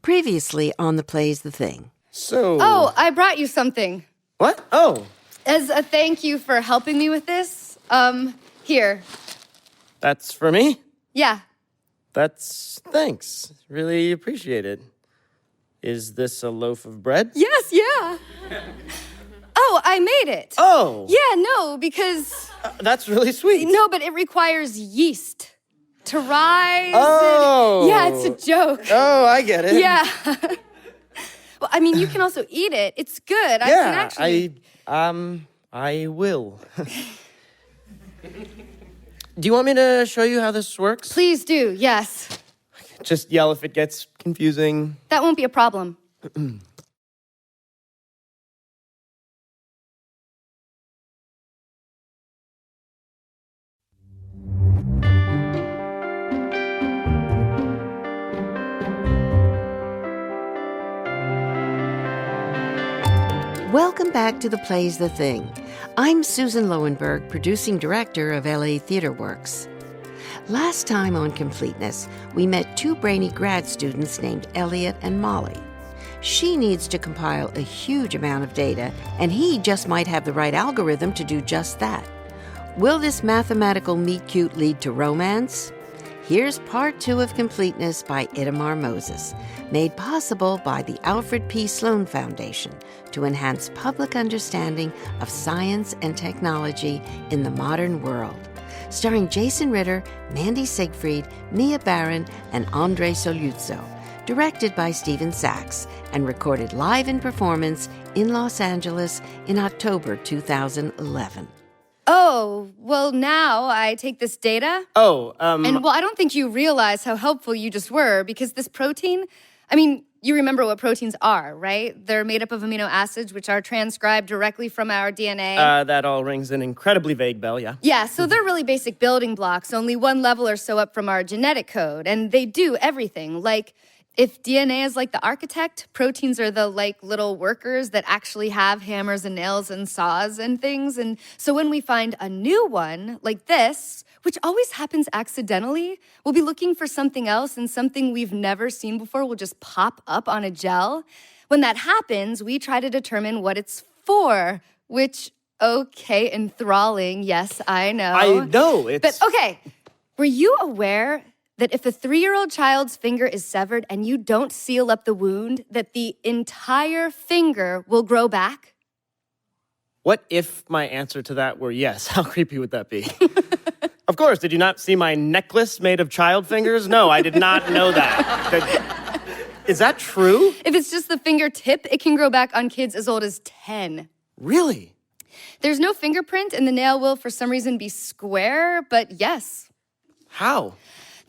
Previously on the Plays the Thing. So... Oh, I brought you something. What? Oh. As a thank you for helping me with this, here. That's for me? Yeah. Thanks. Really appreciate it. Is this a loaf of bread? Yes, yeah. Oh, I made it. Oh. Yeah, no, because... That's really sweet. No, but it requires yeast to rise. Oh. Yeah, it's a joke. Oh, I get it. Yeah. Well, I mean, you can also eat it. It's good. I can actually... I will. Do you want me to show you how this works? Please do, yes. Just yell if it gets confusing. That won't be a problem. Welcome back to the Plays the Thing. I'm Susan Lowenberg, producing director of LA Theater Works. Last time on Completeness, we met two brainy grad students named Elliot and Molly. She needs to compile a huge amount of data, and he just might have the right algorithm to do just that. Will this mathematical meet-cute lead to romance? Here's part 2 of Completeness by Itamar Moses, made possible by the Alfred P. Sloan Foundation to enhance public understanding of science and technology in the modern world. Starring Jason Ritter, Mandy Siegfried, Mia Barron, and André Sogliuzzo. Directed by Stephen Sachs and recorded live in performance in Los Angeles in October 2011. Oh, well, now I take this data. And, I don't think you realize how helpful you just were, because this protein, I mean, you remember what proteins are, right? They're made up of amino acids, which are transcribed directly from our DNA. That all rings an incredibly vague bell, yeah. Yeah, so they're really basic building blocks, only one level or so up from our genetic code, and they do everything. Like, if DNA is like the architect, proteins are the, little workers that actually have hammers and nails and saws and things. And so when we find a new one, like this, which always happens accidentally, we'll be looking for something else, and something we've never seen before will just pop up on a gel. When that happens, we try to determine what it's for, which, okay, enthralling, yes, I know. I know, it's... But, okay, were you aware that if a 3-year-old child's finger is severed and you don't seal up the wound, that the entire finger will grow back? What if my answer to that were yes? How creepy would that be? Of course, did you not see my necklace made of child fingers? No, I did not know that. Is that true? If it's just the fingertip, it can grow back on kids as old as 10. Really? There's no fingerprint, and the nail will, for some reason, be square, but yes. How?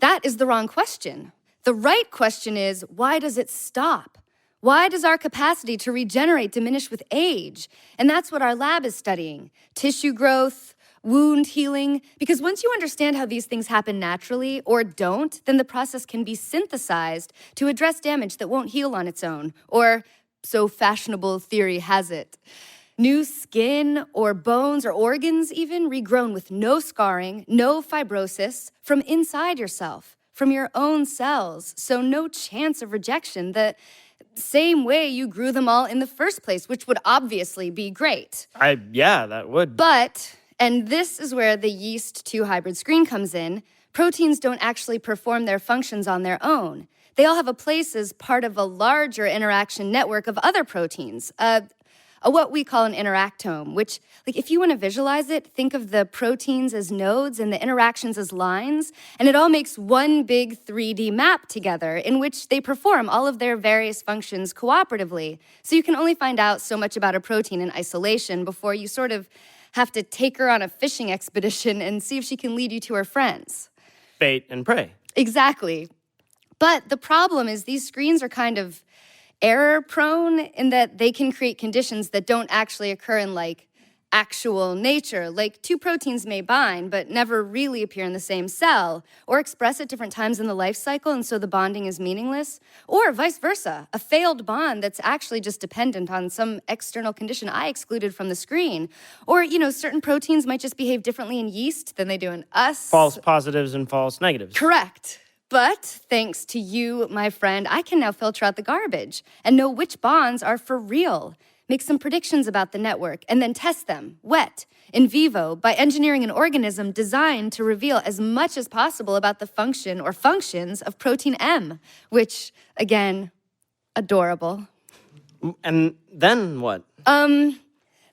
That is the wrong question. The right question is, why does it stop? Why does our capacity to regenerate diminish with age? And that's what our lab is studying. Tissue growth, wound healing. Because once you understand how these things happen naturally or don't, then the process can be synthesized to address damage that won't heal on its own. Or so fashionable theory has it. New skin or bones or organs even regrown with no scarring, no fibrosis from inside yourself, from your own cells. So no chance of rejection, the same way you grew them all in the first place, which would obviously be great. Yeah, that would. But, and this is where the yeast-2 hybrid screen comes in, proteins don't actually perform their functions on their own. They all have a place as part of a larger interaction network of other proteins, what we call an interactome, which, if you want to visualize it, think of the proteins as nodes and the interactions as lines, and it all makes one big 3D map together in which they perform all of their various functions cooperatively. So you can only find out so much about a protein in isolation before you sort of have to take her on a fishing expedition and see if she can lead you to her friends. Bait and prey. Exactly. But the problem is these screens are kind of error-prone in that they can create conditions that don't actually occur in, actual nature. Two proteins may bind, but never really appear in the same cell, or express at different times in the life cycle, and so the bonding is meaningless. Or vice versa, a failed bond that's actually just dependent on some external condition I excluded from the screen. Or, certain proteins might just behave differently in yeast than they do in us. False positives and false negatives. Correct. But thanks to you, my friend, I can now filter out the garbage and know which bonds are for real, make some predictions about the network, and then test them, wet, in vivo, by engineering an organism designed to reveal as much as possible about the function or functions of protein M, which, again, adorable. And then what?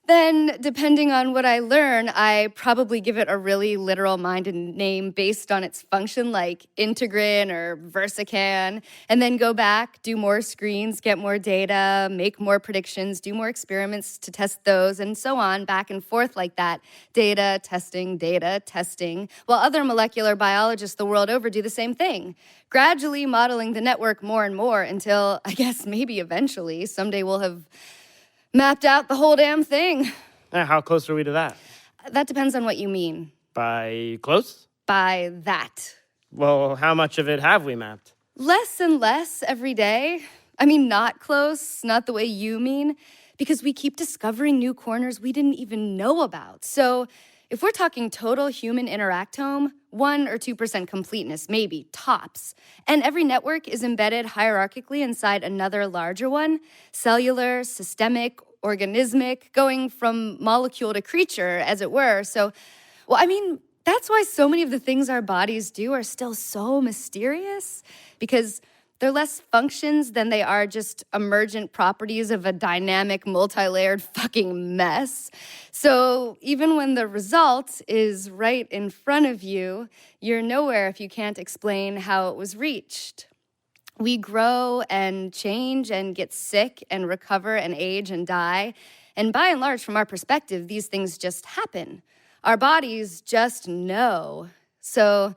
Then, depending on what I learn, I probably give it a really literal-minded name based on its function, like integrin or versican, and then go back, do more screens, get more data, make more predictions, do more experiments to test those, and so on, back and forth like that. Data, testing, while other molecular biologists the world over do the same thing, gradually modeling the network more and more until, I guess, maybe eventually, someday we'll have mapped out the whole damn thing. How close are we to that? That depends on what you mean By close? by that. Well, how much of it have we mapped? Less and less every day. I mean, not close, not the way you mean, because we keep discovering new corners we didn't even know about. So if we're talking total human interactome, 1 or 2% completeness, maybe, tops. And every network is embedded hierarchically inside another larger one, cellular, systemic, organismic, going from molecule to creature, as it were. So, well, I mean, that's why so many of the things our bodies do are still so mysterious, because they're less functions than they are just emergent properties of a dynamic, multi-layered fucking mess. So even when the result is right in front of you, you're nowhere if you can't explain how it was reached. We grow and change and get sick and recover and age and die. And by and large, from our perspective, these things just happen. Our bodies just know. So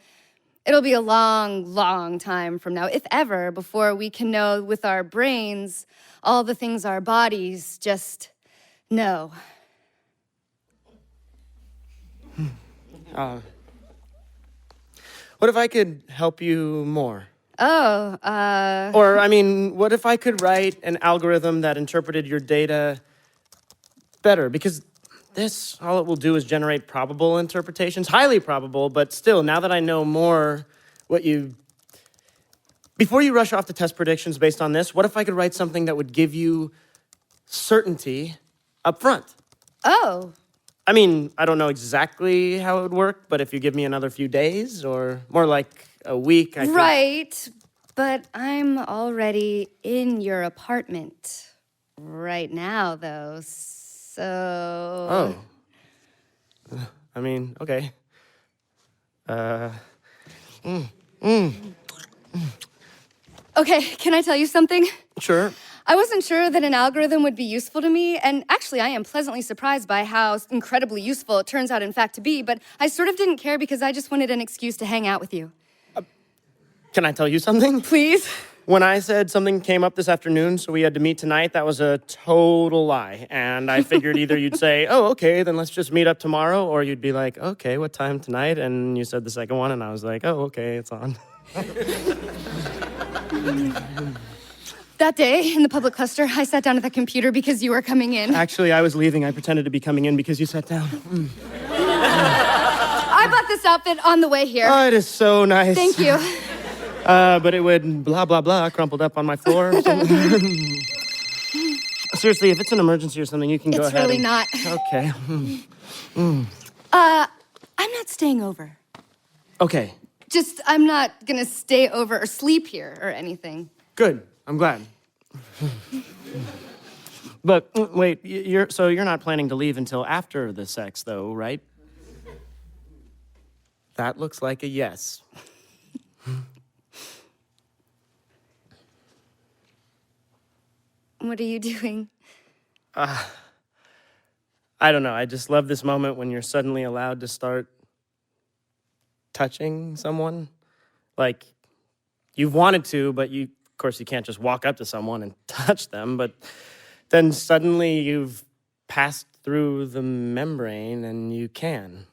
it'll be a long, long time from now, if ever, before we can know with our brains all the things our bodies just know. What if I could help you more? Oh, Or, I mean, what if I could write an algorithm that interpreted your data better? Because this, all it will do is generate probable interpretations, highly probable, but still, now that I know more before you rush off to test predictions based on this, what if I could write something that would give you certainty up front? Oh. I mean, I don't know exactly how it would work, but if you give me another few days, or more like a week, I could... Right, but I'm already in your apartment right now, though, so... Oh. I mean, okay. Okay, can I tell you something? Sure. I wasn't sure that an algorithm would be useful to me, and actually I am pleasantly surprised by how incredibly useful it turns out in fact to be, but I sort of didn't care because I just wanted an excuse to hang out with you. Can I tell you something? Please? When I said something came up this afternoon, so we had to meet tonight, that was a total lie. And I figured either you'd say, oh, okay, then let's just meet up tomorrow, or you'd be like, okay, what time tonight? And you said the second one, and I was like, oh, okay, it's on. That day, in the public cluster, I sat down at the computer because you were coming in. Actually, I was leaving. I pretended to be coming in because you sat down. I bought this outfit on the way here. Oh, it is so nice. Thank you. But it would blah, blah, blah, crumpled up on my floor. Seriously, if it's an emergency or something, you can go ahead. It's really not. Okay. I'm not staying over. Okay, Just, I'm not gonna stay over or sleep here or anything. good. I'm glad. But wait, you're not planning to leave until after the sex, though, right? That looks like a yes. What are you doing? I don't know. I just love this moment when you're suddenly allowed to start touching someone. Like, you've wanted to, but of course, you can't just walk up to someone and touch them. But then suddenly you've passed through the membrane and you can.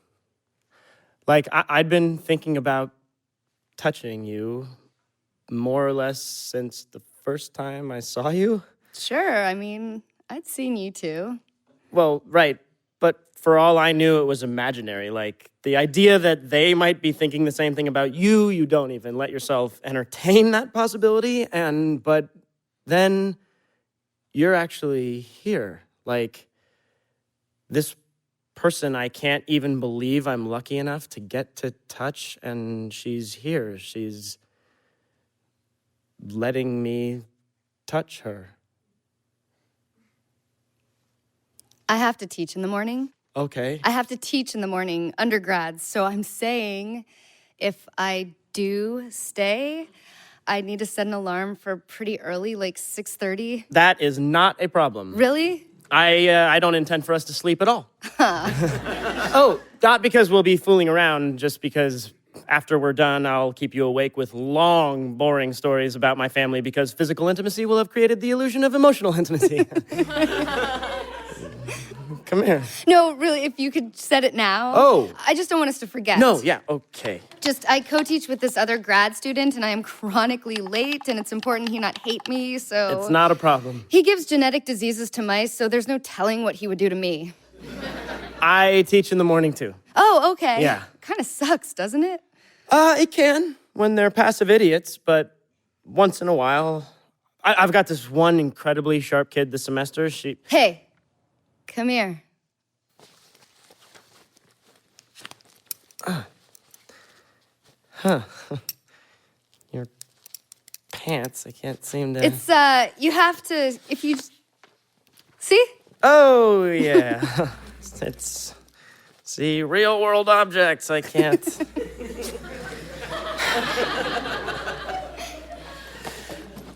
Like, I'd been thinking about touching you more or less since the first time I saw you. Sure, I mean, I'd seen you too. Well, right. But for all I knew, it was imaginary. Like, the idea that they might be thinking the same thing about you, you don't even let yourself entertain that possibility, but then you're actually here. Like, this person I can't even believe I'm lucky enough to get to touch, and she's here. She's letting me touch her. I have to teach in the morning. Okay. I have to teach in the morning, undergrads. So I'm saying if I do stay, I need to set an alarm for pretty early, like 6:30. That is not a problem. Really? I don't intend for us to sleep at all. Oh, not because we'll be fooling around, just because after we're done, I'll keep you awake with long, boring stories about my family because physical intimacy will have created the illusion of emotional intimacy. Come here. No, really, if you could set it now. Oh. I just don't want us to forget. No, yeah, okay. I co-teach with this other grad student, and I am chronically late, and it's important he not hate me, so... It's not a problem. He gives genetic diseases to mice, so there's no telling what he would do to me. I teach in the morning, too. Oh, okay. Yeah. Kind of sucks, doesn't it? It can, when they're passive idiots, but once in a while... I've got this one incredibly sharp kid this semester. Hey, come here. Your pants, I can't seem to... It's, you have to, if you... See? Oh, yeah. See, real world objects, I can't.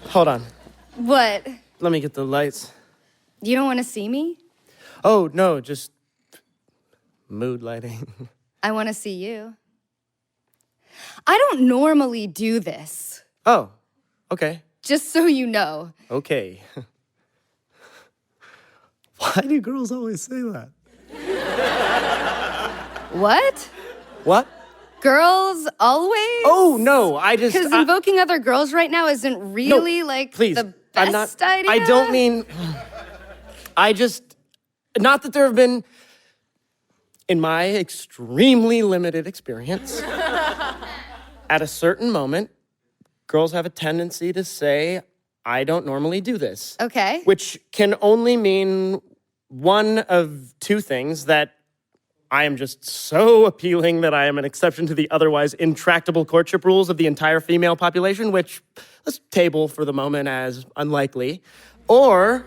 Hold on. What? Let me get the lights. You don't want to see me? Oh, no, just mood lighting. I want to see you. I don't normally do this. Oh, okay. Just so you know. Okay. Why do girls always say that? What? What? Girls always? Oh, no, Because invoking other girls right now isn't really, please, the best idea. I don't mean... Not that there have been, in my extremely limited experience, at a certain moment, girls have a tendency to say, I don't normally do this. Okay. Which can only mean one of two things, that I am just so appealing that I am an exception to the otherwise intractable courtship rules of the entire female population, which let's table for the moment as unlikely. Or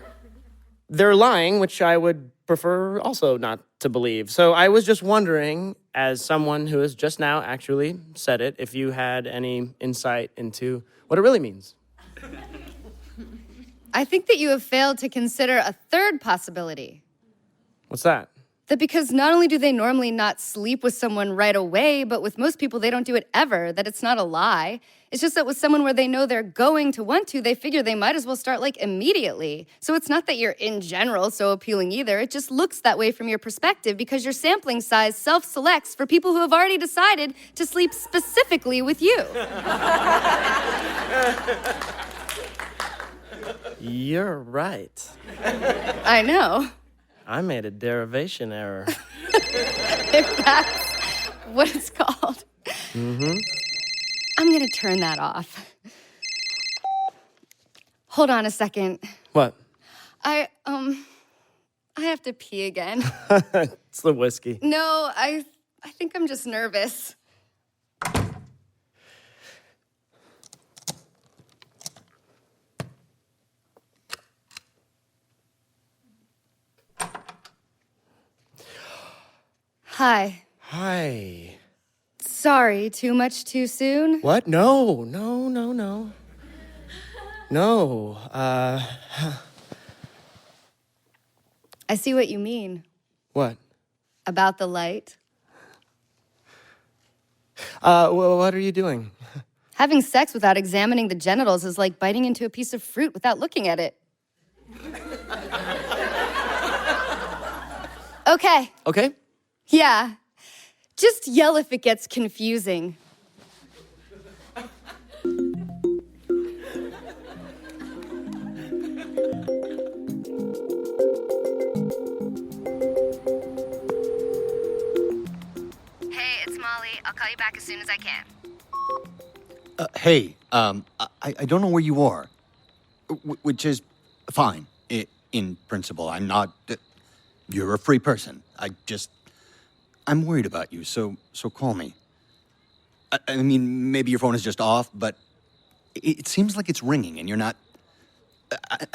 they're lying, which I would prefer also not to believe. So I was just wondering, as someone who has just now actually said it, if you had any insight into what it really means. I think that you have failed to consider a third possibility. What's that? That because not only do they normally not sleep with someone right away, but with most people they don't do it ever, that it's not a lie. It's just that with someone where they know they're going to want to, they figure they might as well start immediately. So it's not that you're in general so appealing either. It just looks that way from your perspective because your sampling size self-selects for people who have already decided to sleep specifically with you. You're right. I know. I made a derivation error. If that's what it's called. Mm-hmm. I'm gonna turn that off. Hold on a second. What? I have to pee again. It's the whiskey. No, I think I'm just nervous. Hi. Hi. Sorry, too much too soon? What? No. No, I see what you mean. What? About the light. What are you doing? Having sex without examining the genitals is like biting into a piece of fruit without looking at it. Okay. Okay. Yeah. Just yell if it gets confusing. soon as I can. Hey, I don't know where you are, which is fine in principle. I'm not. You're a free person. I'm worried about you, so call me. I mean, maybe your phone is just off, but it seems like it's ringing and you're not.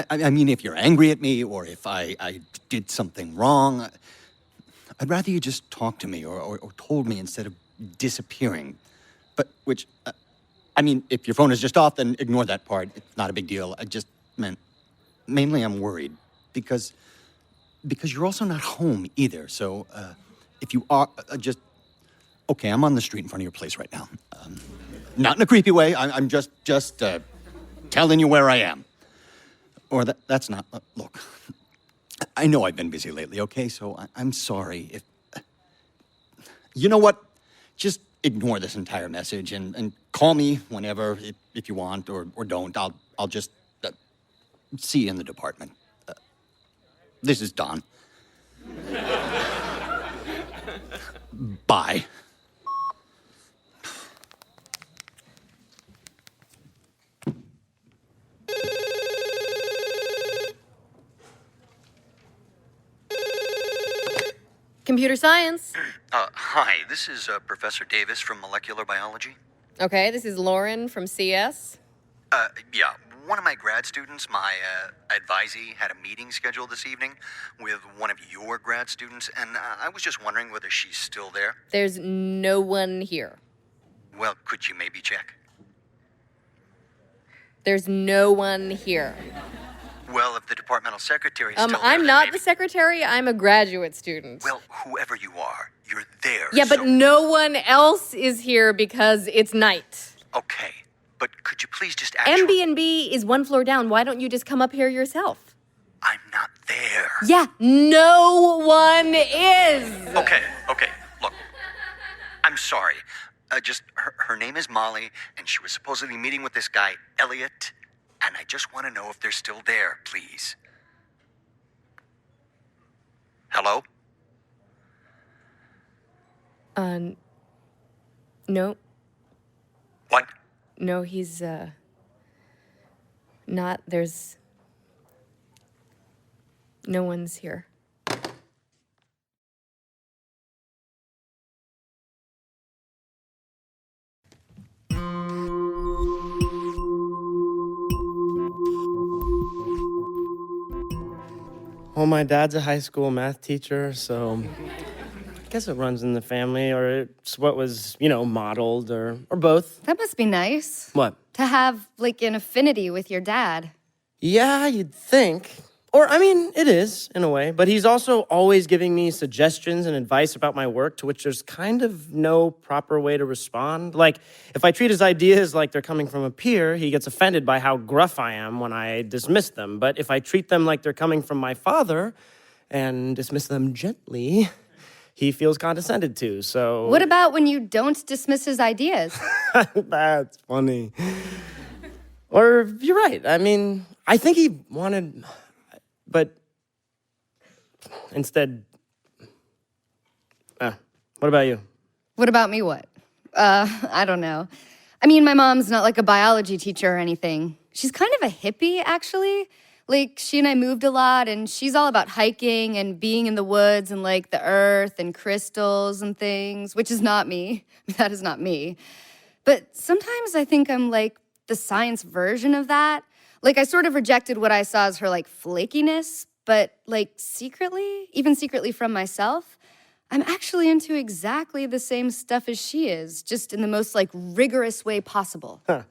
I mean, if you're angry at me or if I did something wrong, I'd rather you just talk to me or told me instead of disappearing. But I mean, if your phone is just off, then ignore that part. It's not a big deal. I just meant, mainly I'm worried because you're also not home either. So if you are, okay, I'm on the street in front of your place right now. Not in a creepy way. I'm just telling you where I am. Or that's not, look, I know I've been busy lately, okay? So I'm sorry if, you know what? Just ignore this entire message and call me whenever, if you want, or don't. I'll just see you in the department. This is Don. Bye. Computer science. Hi, this is Professor Davis from Molecular Biology. Okay, this is Lauren from CS. Yeah, one of my grad students, my advisee, had a meeting scheduled this evening with one of your grad students, and I was just wondering whether she's still there. There's no one here. Well, could you maybe check? There's no one here. Well, if the departmental secretary is still there, I'm then not maybe... the secretary, I'm a graduate student. Well, whoever you are, you're there. Yeah, but no one else is here because it's night. Okay, but could you please just actually... MB&B is one floor down. Why don't you just come up here yourself? I'm not there. Yeah, no one is. Okay, look. I'm sorry. Just, her name is Molly, and she was supposedly meeting with this guy, Elliot, and I just want to know if they're still there, please. Hello? No. What? No, he's, not. There's... No one's here. Well, my dad's a high school math teacher, so I guess it runs in the family, or it's what was, modeled, or both. That must be nice. What? To have, an affinity with your dad. Yeah, you'd think. Or, it is, in a way. But he's also always giving me suggestions and advice about my work, to which there's kind of no proper way to respond. Like, if I treat his ideas like they're coming from a peer, he gets offended by how gruff I am when I dismiss them. But if I treat them like they're coming from my father and dismiss them gently, he feels condescended to, so... What about when you don't dismiss his ideas? That's funny. Or, you're right. I think he wanted... But instead, what about you? What about me what? I don't know. My mom's not like a biology teacher or anything. She's kind of a hippie, actually. She and I moved a lot, and she's all about hiking and being in the woods and, the earth and crystals and things, which is not me. That is not me. But sometimes I think I'm, the science version of that. I sort of rejected what I saw as her, flakiness, but, secretly from myself, I'm actually into exactly the same stuff as she is, just in the most, rigorous way possible. Huh.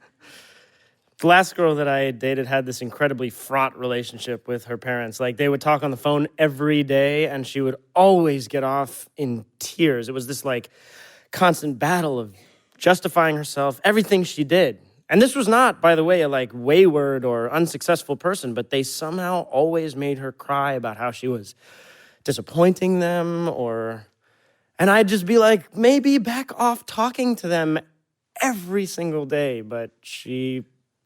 The last girl that I dated had this incredibly fraught relationship with her parents. They would talk on the phone every day, and she would always get off in tears. It was this, constant battle of justifying herself, everything she did. And this was not, by the way, a wayward or unsuccessful person, but they somehow always made her cry about how she was disappointing them, and I'd just be like, maybe back off talking to them every single day, but she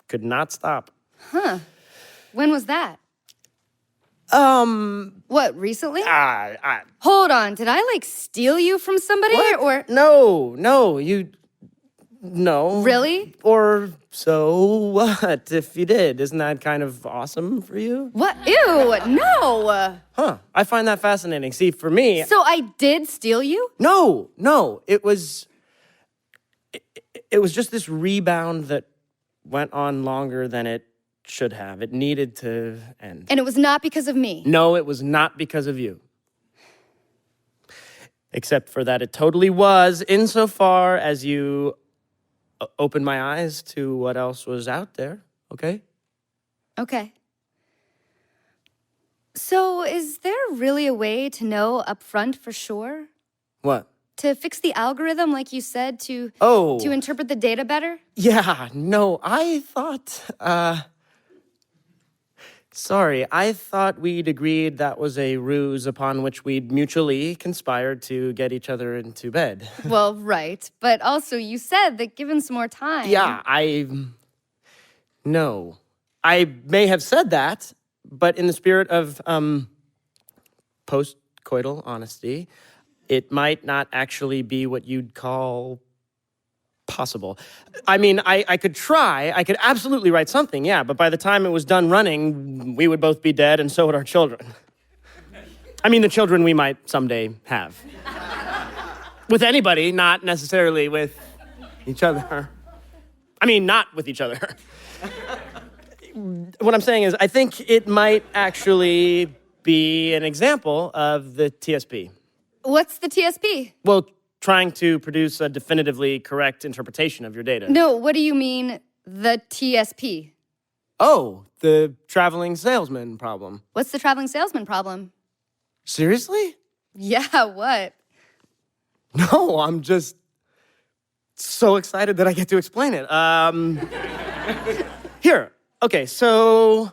could not stop. Huh. When was that? What, recently? Hold on, did I steal you from somebody? What? Or No, No. Really? Or so what if you did? Isn't that kind of awesome for you? What? Ew, no! Huh. I find that fascinating. See, for me... So I did steal you? No. It was just this rebound that went on longer than it should have. It needed to end. And it was not because of me? No, it was not because of you. Except for that it totally was, insofar as you opened my eyes to what else was out there, okay? Okay. So is there really a way to know up front for sure? What? To fix the algorithm, like you said, to interpret the data better? Yeah, no, I thought, sorry, I thought we'd agreed that was a ruse upon which we'd mutually conspired to get each other into bed. Well, right. But also, you said that given some more time... Yeah, No. I may have said that, but in the spirit of, post-coital honesty, it might not actually be what you'd call possible. I mean, I could try. I could absolutely write something, yeah, but by the time it was done running, we would both be dead, and so would our children. I mean, the children we might someday have. With anybody, not necessarily with each other. I mean, not with each other. What I'm saying is, I think it might actually be an example of the TSP. What's the TSP? Well, trying to produce a definitively correct interpretation of your data. No, what do you mean, the TSP? Oh, the traveling salesman problem. What's the traveling salesman problem? Seriously? Yeah, what? No, I'm just so excited that I get to explain it. Here. Okay, so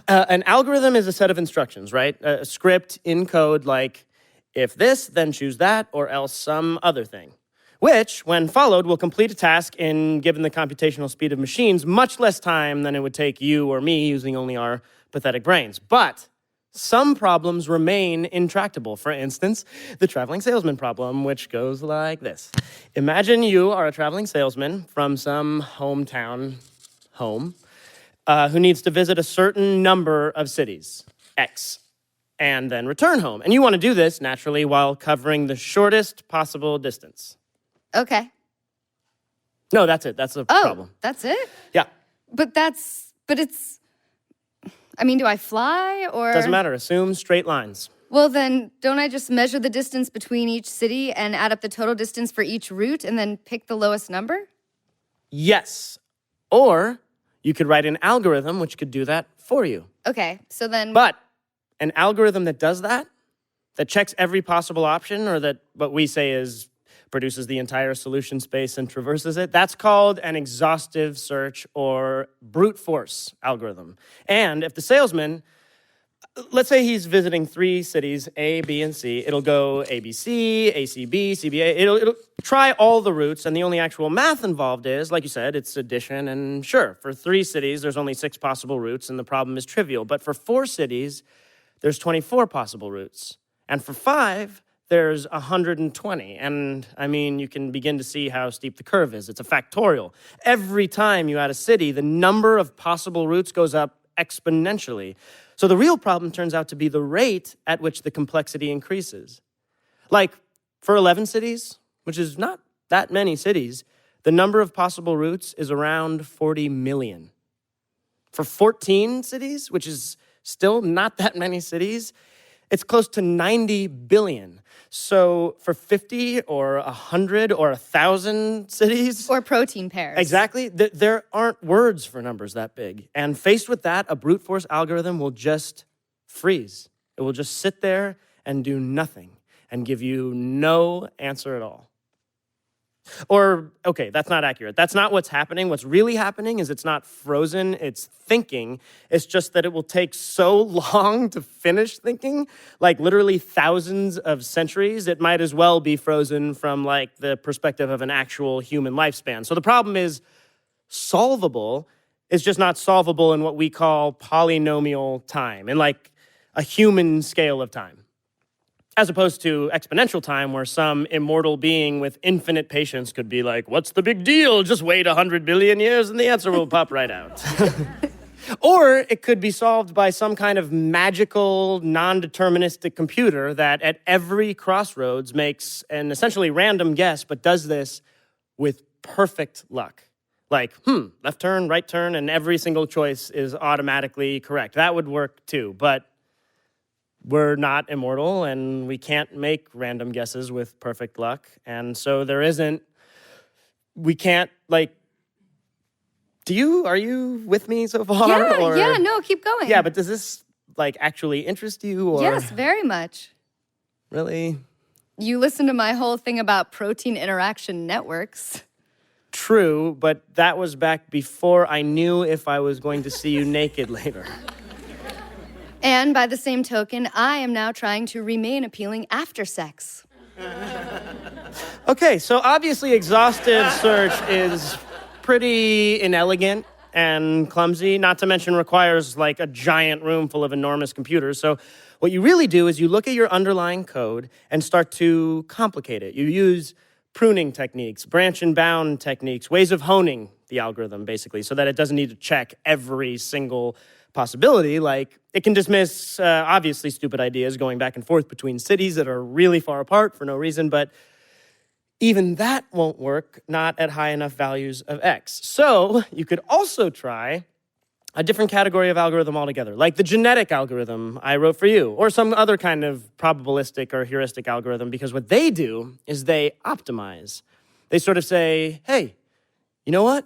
an algorithm is a set of instructions, right? A script in code like, if this, then choose that, or else some other thing, which, when followed, will complete a task in, given the computational speed of machines, much less time than it would take you or me using only our pathetic brains. But some problems remain intractable. For instance, the traveling salesman problem, which goes like this. Imagine you are a traveling salesman from some hometown home who needs to visit a certain number of cities, X, and then return home. And you want to do this, naturally, while covering the shortest possible distance. Okay. No, that's it. That's the problem. That's it? Yeah. But it's... I mean, do I fly, or... Doesn't matter. Assume straight lines. Well, then, don't I just measure the distance between each city and add up the total distance for each route and then pick the lowest number? Yes. Or you could write an algorithm which could do that for you. Okay, so then... But an algorithm that does that checks every possible option, or that what we say is produces the entire solution space and traverses it, that's called an exhaustive search or brute force algorithm. And if the salesman, let's say he's visiting 3 cities, A, B, and C, it'll go ABC, ACB, CBA, it'll try all the routes, and the only actual math involved is, like you said, it's addition, and sure, for 3 cities, there's only 6 possible routes, and the problem is trivial. But for 4 cities, there's 24 possible routes. And for 5, there's 120. And I mean, you can begin to see how steep the curve is. It's a factorial. Every time you add a city, the number of possible routes goes up exponentially. So the real problem turns out to be the rate at which the complexity increases. Like, for 11 cities, which is not that many cities, the number of possible routes is around 40 million. For 14 cities, which is still not that many cities, it's close to 90 billion. So for 50 or 100 or 1,000 cities... Or protein pairs. Exactly. There aren't words for numbers that big. And faced with that, a brute force algorithm will just freeze. It will just sit there and do nothing and give you no answer at all. Or, okay, that's not accurate. That's not what's happening. What's really happening is it's not frozen, it's thinking. It's just that it will take so long to finish thinking, like literally thousands of centuries. It might as well be frozen from like the perspective of an actual human lifespan. So the problem is solvable. It's just not solvable in what we call polynomial time, in like a human scale of time. As opposed to exponential time, where some immortal being with infinite patience could be like, what's the big deal? Just wait 100 billion years and the answer will pop right out. Or it could be solved by some kind of magical, non-deterministic computer that at every crossroads makes an essentially random guess, but does this with perfect luck. Like, left turn, right turn, and every single choice is automatically correct. That would work too, but we're not immortal, and we can't make random guesses with perfect luck. And so we can't, like, are you with me so far? Yeah, no, keep going. Yeah, but does this, like, actually interest you? Or? Yes, very much. Really? You listened to my whole thing about protein interaction networks. True, but that was back before I knew if I was going to see you naked later. And by the same token, I am now trying to remain appealing after sex. Okay, so obviously exhaustive search is pretty inelegant and clumsy, not to mention requires like a giant room full of enormous computers. So what you really do is you look at your underlying code and start to complicate it. You use pruning techniques, branch and bound techniques, ways of honing the algorithm, basically, so that it doesn't need to check every single possibility. Like, it can dismiss obviously stupid ideas going back and forth between cities that are really far apart for no reason, but even that won't work, not at high enough values of x. So you could also try a different category of algorithm altogether, like the genetic algorithm I wrote for you, or some other kind of probabilistic or heuristic algorithm, because what they do is they optimize. They sort of say, hey, you know what?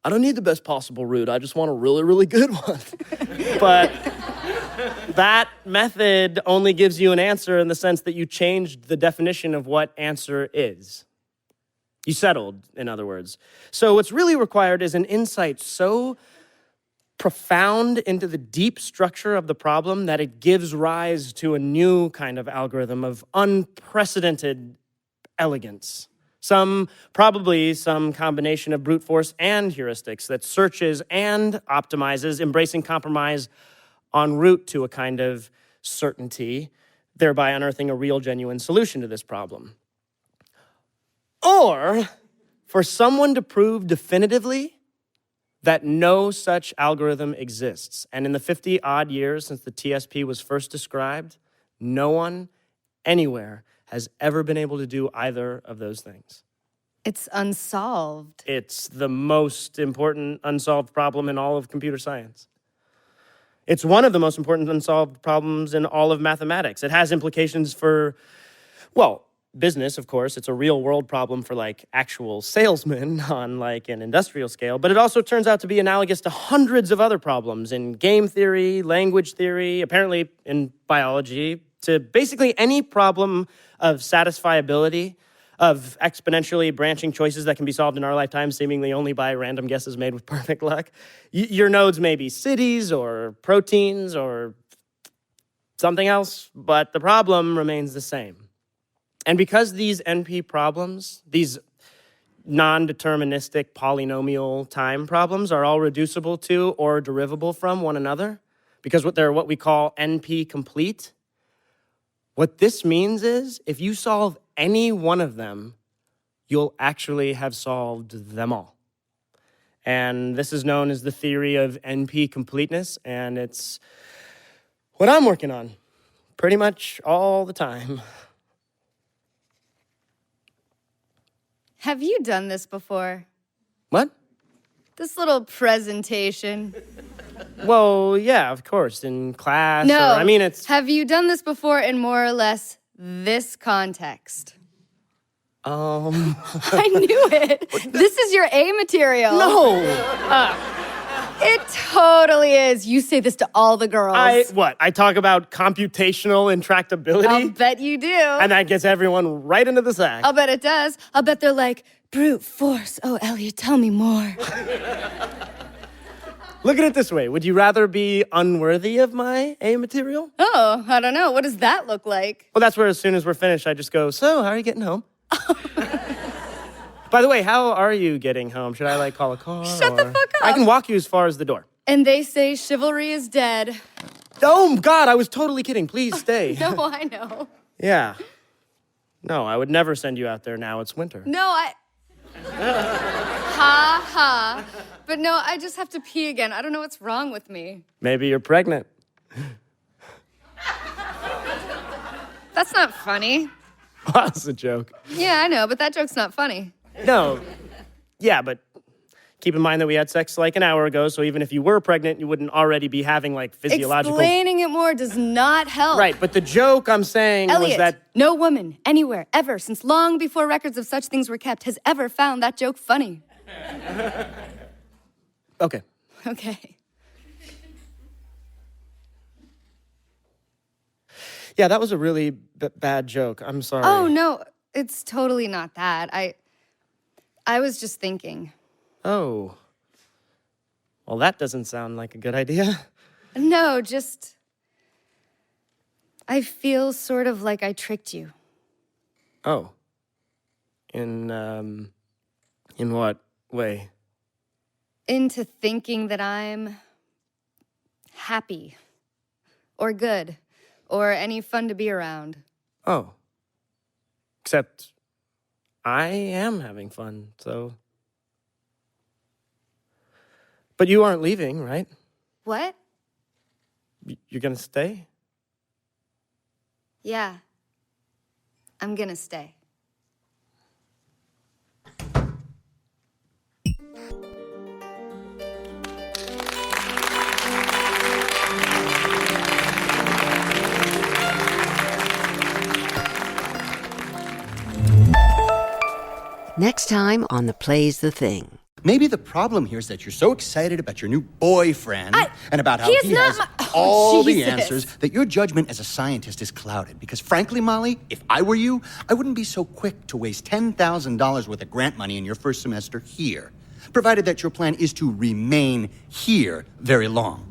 I don't need the best possible route. I just want a really, really good one. But that method only gives you an answer in the sense that you changed the definition of what answer is. You settled, in other words. So what's really required is an insight so profound into the deep structure of the problem that it gives rise to a new kind of algorithm of unprecedented elegance. Probably some combination of brute force and heuristics that searches and optimizes, embracing compromise en route to a kind of certainty, thereby unearthing a real, genuine solution to this problem. Or for someone to prove definitively that no such algorithm exists. And in the 50-odd years since the TSP was first described, no one anywhere has ever been able to do either of those things. It's unsolved. It's the most important unsolved problem in all of computer science. It's one of the most important unsolved problems in all of mathematics. It has implications for, business, of course. It's a real world problem for like actual salesmen on like an industrial scale, but it also turns out to be analogous to hundreds of other problems in game theory, language theory, apparently in biology, to basically any problem of satisfiability, of exponentially branching choices that can be solved in our lifetime, seemingly only by random guesses made with perfect luck. Your nodes may be cities or proteins or something else, but the problem remains the same. And because these NP problems, these non-deterministic polynomial time problems are all reducible to or derivable from one another, because they're what we call NP complete, what this means is if you solve any one of them, you'll actually have solved them all. And this is known as the theory of NP completeness, and it's what I'm working on pretty much all the time. Have you done this before? What? This little presentation. Well, yeah, of course, in class. No, it's... Have you done this before in more or less this context? I knew it. This is your A material. No. It totally is. You say this to all the girls. I talk about computational intractability? I'll bet you do. And that gets everyone right into the sack. I'll bet it does. I'll bet they're like, brute force. Oh, Elliot, tell me more. Look at it this way. Would you rather be unworthy of my A material? Oh, I don't know. What does that look like? Well, that's where as soon as we're finished, I just go, so how are you getting home? By the way, how are you getting home? Should I, call a car? Shut the fuck up. I can walk you as far as the door. And they say chivalry is dead. Oh, God, I was totally kidding. Please stay. No, I know. Yeah. No, I would never send you out there now. It's winter. No, Ha ha. But no, I just have to pee again. I don't know what's wrong with me. Maybe you're pregnant. That's not funny. That's a joke. Yeah, I know, but that joke's not funny. No. Yeah, but keep in mind that we had sex like an hour ago, so even if you were pregnant, you wouldn't already be having like physiological... Explaining it more does not help. Right, but the joke I'm saying Elliot, was that... no woman, anywhere, ever, since long before records of such things were kept, has ever found that joke funny. Okay. Okay. Yeah, that was a really bad joke. I'm sorry. Oh, no, it's totally not that. I was just thinking. Oh. Well, that doesn't sound like a good idea. No, just... I feel sort of like I tricked you. Oh. In what way? Into thinking that I'm happy or good or any fun to be around. Oh. Except I am having fun, so... But you aren't leaving, right? What? You're gonna stay? Yeah. I'm gonna stay. Next time on The Play's the Thing. Maybe the problem here is that you're so excited about your new boyfriend and about how he is he not has my- all the Jesus. answers that your judgment as a scientist is clouded. Because frankly, Molly, if I were you, I wouldn't be so quick to waste $10,000 worth of grant money in your first semester here, provided that your plan is to remain here very long.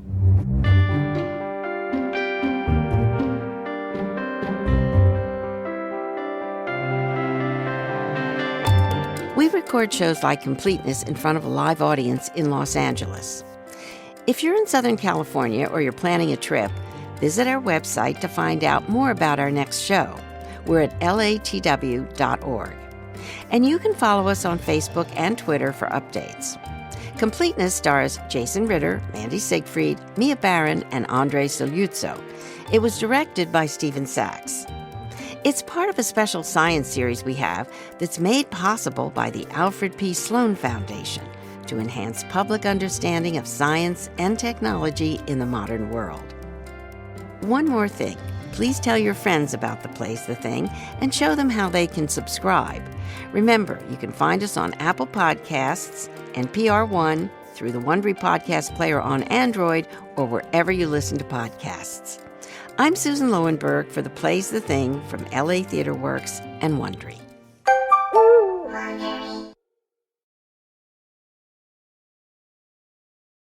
We record shows like Completeness in front of a live audience in Los Angeles. If you're in Southern California or you're planning a trip, visit our website to find out more about our next show. We're at latw.org. And you can follow us on Facebook and Twitter for updates. Completeness stars Jason Ritter, Mandy Siegfried, Mia Barron, and André Sogliuzzo. It was directed by Stephen Sachs. It's part of a special science series we have that's made possible by the Alfred P. Sloan Foundation to enhance public understanding of science and technology in the modern world. One more thing. Please tell your friends about The Play's the Thing and show them how they can subscribe. Remember, you can find us on Apple Podcasts, NPR One, through the Wondery Podcast Player on Android, or wherever you listen to podcasts. I'm Susan Lowenberg for The Play's the Thing from LA Theater Works and Wondery.